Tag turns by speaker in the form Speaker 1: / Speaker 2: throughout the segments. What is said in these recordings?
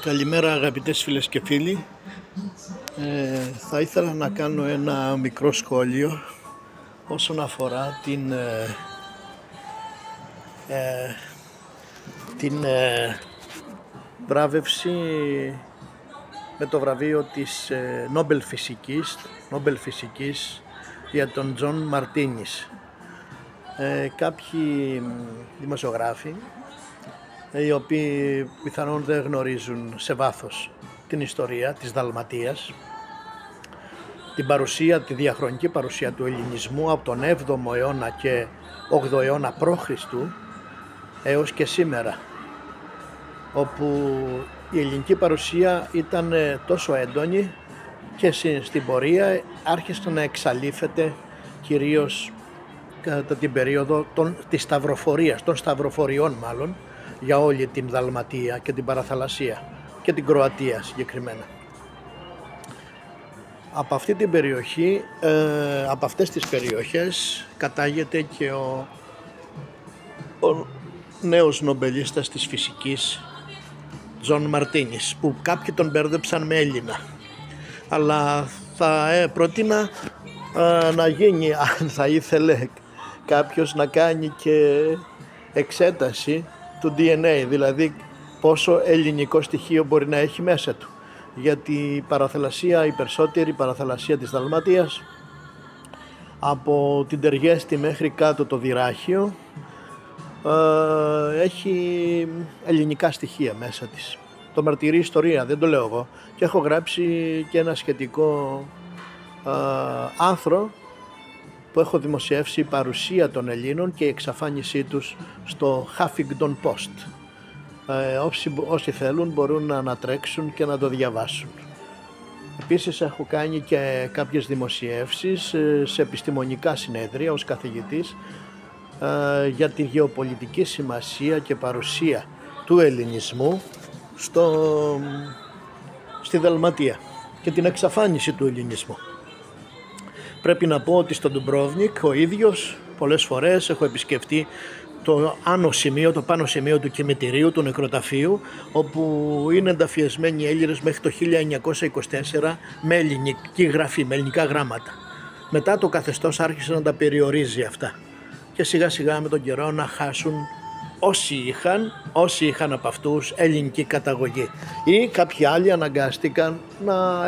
Speaker 1: Καλημέρα αγαπητές φίλες και φίλοι. Θα ήθελα να κάνω ένα μικρό σχόλιο όσον αφορά την βράβευση με το βραβείο της Νόμπελ Φυσικής για τον Τζον Μαρτίνις. Κάποιοι δημοσιογράφοι, οι οποίοι πιθανόν δεν γνωρίζουν σε βάθος την ιστορία της Δαλματίας, τη διαχρονική παρουσία του ελληνισμού από τον 7ο αιώνα και 8ο αιώνα π.Χ. έως και σήμερα, όπου η ελληνική παρουσία ήταν τόσο έντονη και στην πορεία άρχισε να εξαλείφεται κυρίως κατά την περίοδο της σταυροφορίας, των σταυροφοριών μάλλον, για όλη την Δαλματία και την παραθαλασσία και την Κροατία συγκεκριμένα. Από αυτή την περιοχή, από αυτές τις περιοχές κατάγεται και ο νέος νομπελίστας της φυσικής Τζον Μαρτίνις, που κάποιοι τον μπέρδεψαν με Έλληνα, αλλά θα πρότεινα να γίνει, αν θα ήθελε κάποιος, να κάνει και εξέταση του DNA, δηλαδή πόσο ελληνικό στοιχείο μπορεί να έχει μέσα του, γιατί η περισσότερη παραθαλασσία της Δαλματίας, από την Τεργέστη μέχρι κάτω το Δυράχιο, έχει ελληνικά στοιχεία μέσα της. Το μαρτυρεί η ιστορία, δεν το λέω εγώ, και έχω γράψει και ένα σχετικό άρθρο που έχω δημοσιεύσει, η παρουσία των Ελλήνων και η εξαφάνισή τους, στο Huffington Post. Όσοι θέλουν μπορούν να ανατρέξουν και να το διαβάσουν. Επίσης έχω κάνει και κάποιες δημοσιεύσεις σε επιστημονικά συνέδρια ως καθηγητής για τη γεωπολιτική σημασία και παρουσία του ελληνισμού στη Δαλματία και την εξαφάνιση του ελληνισμού. Πρέπει να πω ότι στον Ντουμπρόβνικ ο ίδιος πολλές φορές έχω επισκεφτεί το πάνω σημείο του κημητηρίου, του νεκροταφείου, όπου είναι ενταφιεσμένοι οι Έλληνες μέχρι το 1924 με ελληνική γραφή, με ελληνικά γράμματα. Μετά το καθεστώς άρχισε να τα περιορίζει αυτά και σιγά σιγά με τον καιρό να χάσουν όσοι είχαν από αυτούς ελληνική καταγωγή, ή κάποιοι άλλοι αναγκάστηκαν να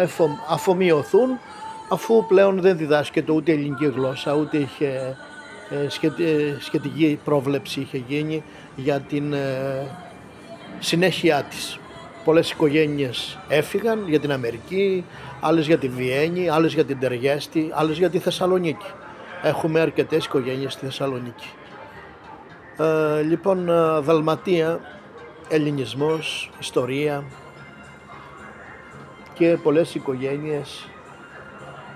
Speaker 1: αφομοιωθούν, αφού πλέον δεν διδάσκεται ούτε ελληνική γλώσσα, ούτε είχε σχετική πρόβλεψη είχε γίνει για την συνέχεια της. Πολλές οικογένειες έφυγαν για την Αμερική, άλλες για τη Βιέννη, άλλες για την Τεργέστη, άλλες για τη Θεσσαλονίκη. Έχουμε αρκετές οικογένειες στη Θεσσαλονίκη. Λοιπόν, Δαλματία, ελληνισμός, ιστορία και πολλές οικογένειες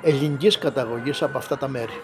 Speaker 1: ελληνικής καταγωγής από αυτά τα μέρη.